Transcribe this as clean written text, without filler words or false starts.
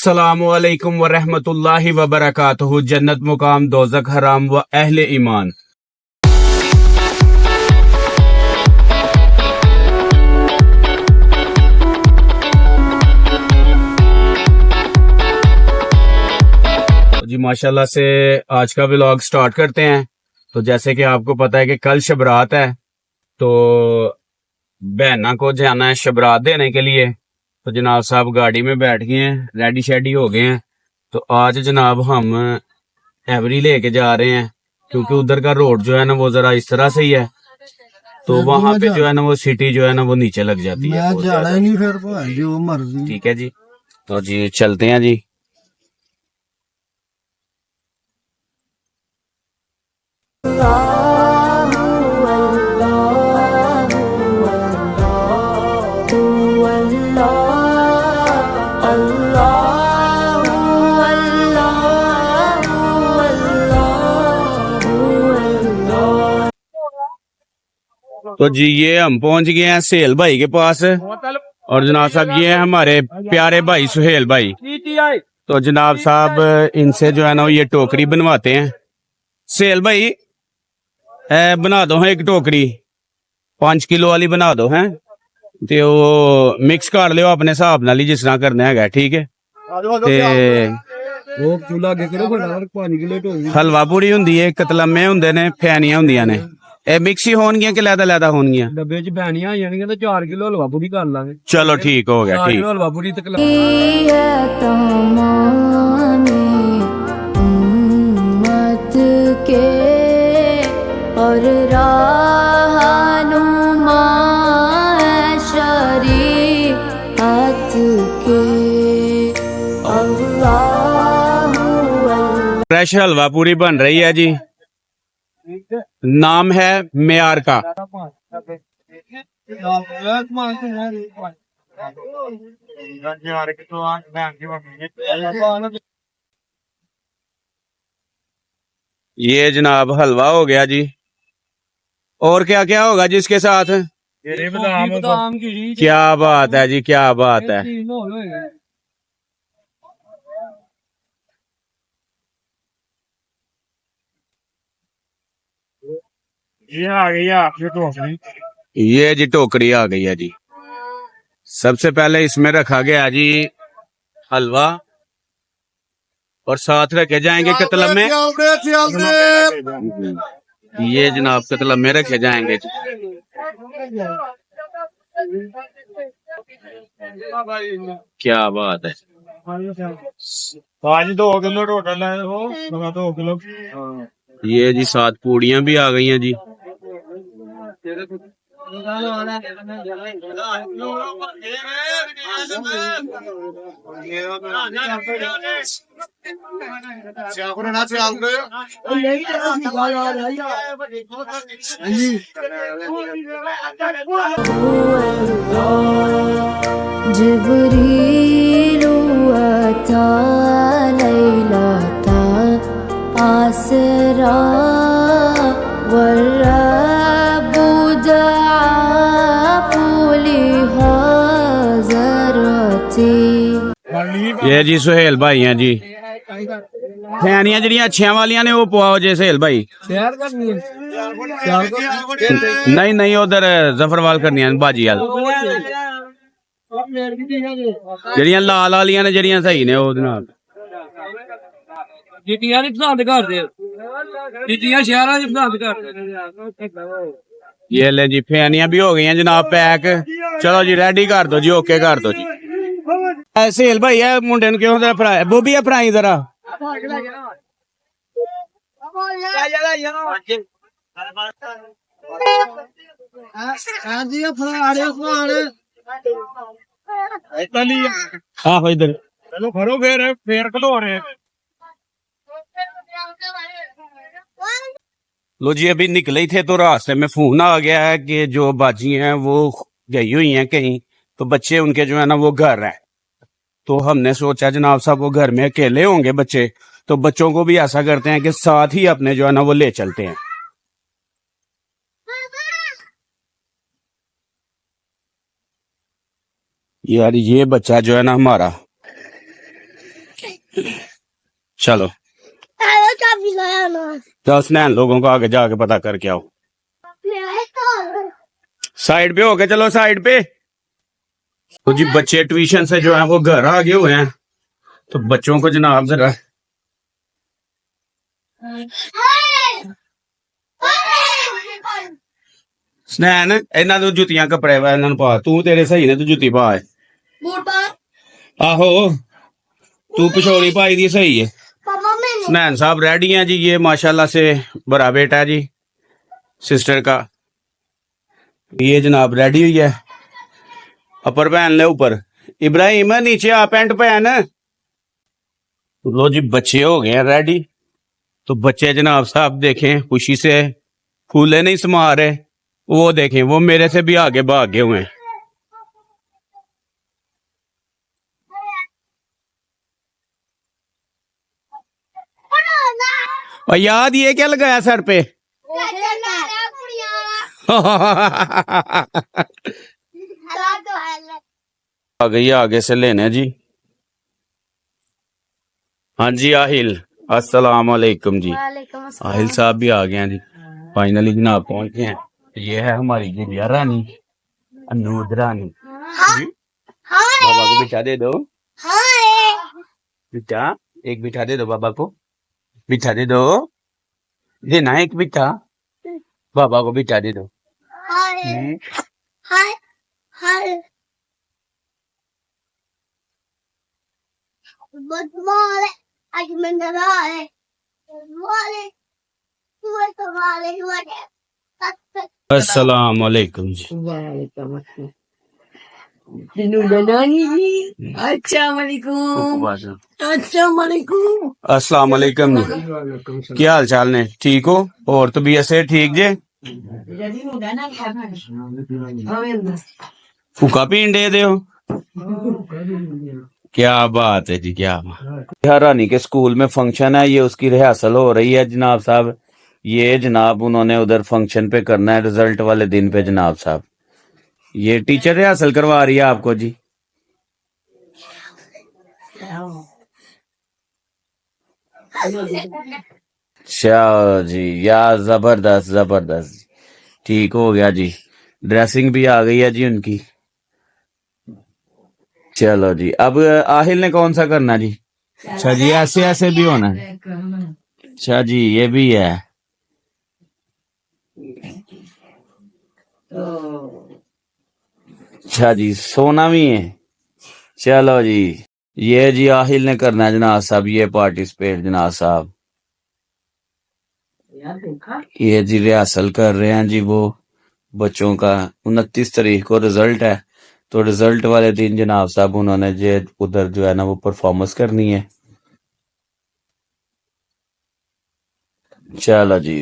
अस्सलामुअलैकुम वरहमतुल्लाहि वबरकातुहू। जन्नत मुकाम दोज़ख हराम व अहले ईमान। जी माशाल्लाह से आज का व्लॉग स्टार्ट करते हैं। तो जैसे कि आपको पता है कि कल शबरात है, तो बहना को जाना है शबरात देने के लिए। तो जनाब साहब गाड़ी में बैठ गए हैं, रेडी शेडी हो गए हैं। तो आज जनाब हम एवरी लेके जा रहे हैं, क्योंकि उधर का रोड जो है ना वो जरा इस तरह से ही है, तो वहां पे जो है ना वो सिटी जो है ना वो नीचे लग जाती है। ठीक है जी, तो जी चलते हैं जी। तो जी ये हम पहुंच गए हैं सेल भाई के पास, और जनाब साहब ये है हमारे प्यारे भाई सुहेल भाई। तो जनाब साहब इनसे जो है ना ये टोकरी बनवाते हैं। सेल भाई बना दो है एक टोकरी 5 किलो वाली बना दो हैं, तो वो मिक्स कर लियो अपने हिसाब नाल जिस तरह करना है। ठीक है, हलवा पूरी हुंदी है, कतलमे हुंदे ने, फैनियां हुंदियां ने। ਇਹ ਮਿਕਸੀ ਹੋਣਗੀਆਂ ਕਿ ਲੈਦਾ ਹੋਣਗੀਆਂ? ਡੱਬੇ 'ਚ ਫੈਨੀਆਂ ਆ ਜਾਣਗੀਆਂ ਤੇ 4 ਕਿਲੋ ਹਲਵਾ ਪੂਰੀ ਕਰ ਲਾਂਗੇ। ਚਲੋ ਠੀਕ ਹੋ ਗਿਆ। 4 ਠੀਕ ਕਿਲੋ ਹਲਵਾ ਪੂਰੀ ਤੱਕ और रहनुमा शरीअत के फ्रेश हलवा पूरी बन रही है जी। नाम है मेयार का। ये जनाब हलवा हो गया जी। और क्या क्या होगा जी इसके साथ? क्या बात है जी, क्या बात है। ये आ गई है आपकी टोकरी। ये जी टोकरी आ गई है जी। सबसे पहले इसमें रखा गया जी हलवा, और साथ रखे जाएंगे कतलमे। ये जनाब कतलमे रखे जाएंगे जी। क्या बात है। 2 किलो टोटल है वो, 2 किलो। ये जी 7 पूड़ियां भी आ गई हैं जी। जिब्रीलु अता लैलता आसरा वर्रब्बु दआ फुली हाज़रती। ये जी सुहेल भाई हैं जी। फैनियां जड़ियां अच्छियां वालियां ने वो पवाओ जी सुहेल भाई। नहीं नहीं उधर जफरवाल करनी बाजी वाल जड़ियां लाल वालियां ने, जड़ियां सही ने वो नाल। जितियां नहीं पसंद करते, जितियां शहरां च पसंद करते। ये ले जी फैनियां भी हो गई हैं जनाब पैक। चलो जी रेडी कर दो जी, ओके कर दो जी। सुहेल भाई है मुंडे ने क्यों फराया? बोबी है फराई जरा। हाँ इधर चलो खड़ो फिर कटो रहे। लो जी अभी निकले ही थे तो रास्ते में फोन आ गया है कि जो बाजी हैं वो गई हुई हैं कहीं, तो बच्चे उनके जो है ना वो घर है। तो हमने सोचा जनाब साहब वो घर में अकेले होंगे बच्चे, तो बच्चों को भी ऐसा करते हैं कि साथ ही अपने जो है ना वो ले चलते हैं। यार ये बच्चा जो है ना हमारा, चलो तो स्नैन लोगों को आगे जाके पता करके आओ। साइड पे हो गए, चलो साइड पे। तो जी बच्चे ट्यूशन से जो है वो घर आ गए हुए हैं, तो बच्चों को जनाब जरा स्नैन इन्हों ਨੂੰ ਜੁੱਤੀਆਂ ਕੱਪੜੇ ਵਾ ਇਹਨਾਂ ਨੂੰ ਪਾ, ਤੂੰ ਤੇਰੇ ਸਹੀ ਨੇ, ਤੂੰ ਜੁੱਤੀ ਪਾ आहो तू पिछोड़ी पाई दी सही है। स्नैन साहब रेडी हैं जी, ये माशाल्लाह से बड़ा बेटा है जी सिस्टर का, ये जनाब रेडी हुई है। अपर पहन ले ऊपर, इब्राहिम नीचे आ पैंट पहन। लो जी बच्चे हो गए हैं रेडी। तो बच्चे जनाब साहब देखें खुशी से फूले नहीं समा रहे, वो देखें वो मेरे से भी आगे भाग गए हुए हैं। और याद ये क्या लगाया सर पे? आ गई आगे से लेने जी। हाँ जी आहिल, अस्सलाम वालेकुम जी। आहिल साहब भी आ गए हैं जी, फाइनली जनाब पहुंच गए हैं। ये है हमारी गुड़िया रानी, अनूद रानी जी। बाबा को बिठा दे दो बिठा, एक बिठा दे दो बाबा को, बिठा दे दो, देना एक बिठा, बाबा को बिठा दे दो। अस्सलाम वालेकुम जी। अस्सलाम वालेकुम जी, क्या हाल चाल ने? ठीक हो? और तबीयत से ठीक जे? फूका पीन दे हो? क्या बात है जी, क्या बात। रानी के स्कूल में फंक्शन है, ये उसकी रिहर्सल हो रही है जनाब साहब। ये जनाब उन्होंने उधर फंक्शन पे करना है रिजल्ट वाले दिन पे जनाब साहब। ये टीचर रिहर्सल करवा रही है आपको जी। अच्छा जी, यार जबरदस्त जबरदस्त, ठीक हो गया जी। ड्रेसिंग भी आ गई है जी उनकी। चलो जी, अब आहिल ने कौन सा करना जी? अच्छा जी, ऐसे ऐसे भी होना है। अच्छा जी, ये भी है। अच्छा जी, सोना भी है। चलो जी, ये जी आहिल ने करना है जनाब साहब, ये पार्टिसिपेट जनाब साहब। ये जी रिहर्सल कर रहे हैं जी वो बच्चों का। 29 तारीख को रिजल्ट है, तो रिजल्ट वाले दिन जनाब साहब उन्होंने जो उधर जो है ना वो परफॉर्मेंस करनी है। चलो जी।